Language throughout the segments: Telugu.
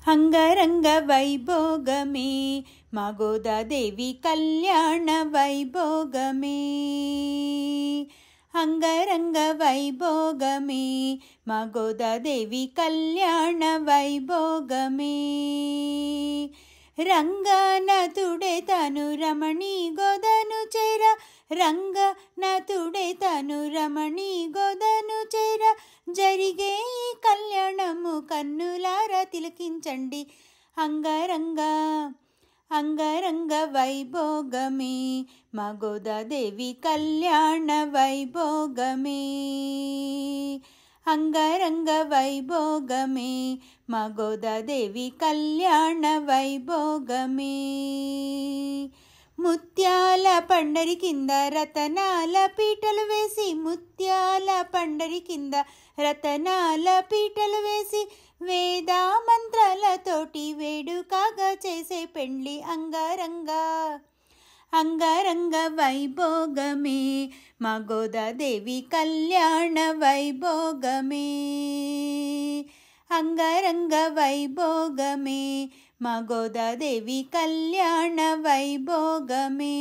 అంగరంగ వైభోగమే మా గోదాదేవి కళ్యాణ వైభోగమే. అంగరంగ వైభోగమే మా గోదాదేవి కళ్యాణ వైభోగమే. రంగనాథుడే తను రమణి గోదను చేర, రంగనాథుడే తను రమణి గోదను చేర, జరిగే ఈ కళ్యాణము కన్నులారా తిలకించండి. అంగరంగ వైభోగమే మా గోదాదేవి కళ్యాణ వైభోగమే. అంగరంగ వైభోగమే మా గోదాదేవి కళ్యాణ వైభోగమే. ముత్యాల పండరి కింద రతనాల పీటలు వేసి, ముత్యాల పండరి కింద రతనాల పీటలు వేసి, వేద మంత్రాలతోటి వేడుకగా చేసే పెండ్లి అంగరంగ వైభోగమే మా గోదాదేవి కళ్యాణ వైభోగమే. అంగరంగ వైభోగమే మా గోదాదేవి కళ్యాణ వైభోగమే.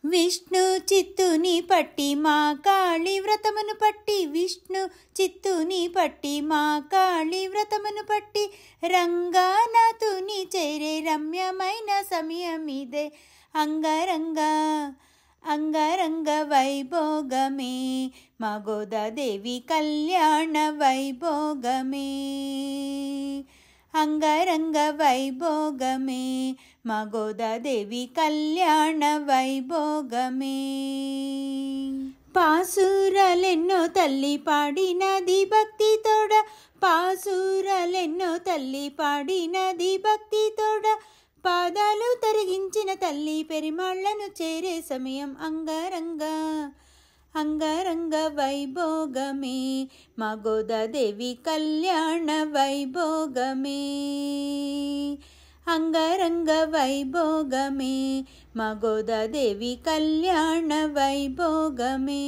విష్ణు చిత్తుని పట్టి మా కాళీ వ్రతమును పట్టి, విష్ణు చిత్తుని పట్టి మా కాళీ వ్రతమును పట్టి, రంగనాథుని చేరే రమ్యమైన సమయమిదే. అంగరంగ వైభోగమే మా గోదాదేవి కళ్యాణ వైభోగమే. అంగరంగ వైభోగమే మా గోదాదేవి కళ్యాణ వైభోగమే. పాసురాలెన్నో తల్లి పాడినది భక్తి తోడ, పాసురాలెన్నో తల్లి పాడినది భక్తి తోడ, పాదాలు తరిగించిన తల్లి పెరిమాళ్లను చేరే సమయం అంగరంగ వైభోగమే మా గోదాదేవి కళ్యాణ వైభోగమే. అంగరంగ వైభోగమే మా గోదాదేవి కళ్యాణ వైభోగమే.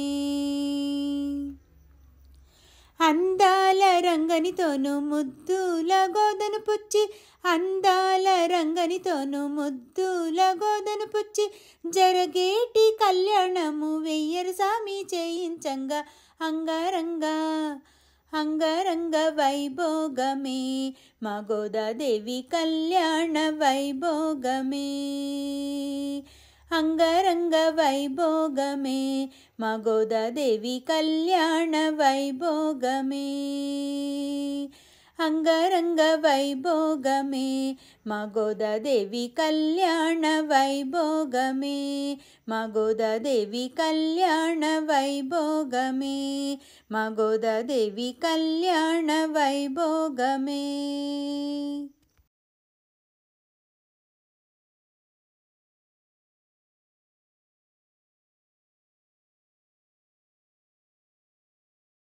అందాల రంగనితోను ముద్దుల గోదను పుచ్చి, అందాల రంగనితోను ముద్దుల గోదను పుచ్చి, జరగేటి కళ్యాణము వెయ్యరు సామి చేయించంగా. అంగరంగ వైభోగమే మా గోదాదేవి కళ్యాణ వైభోగమే. అంగరంగ వైభోగమే మా గోదాదేవి కళ్యాణ వైభోగమే. అంగరంగ వైభోగమే మా గోదాదేవి కళ్యాణ వైభోగమే. మా గోదాదేవి కళ్యాణ వైభోగమే. మా గోదాదేవి కళ్యాణ వైభోగమే.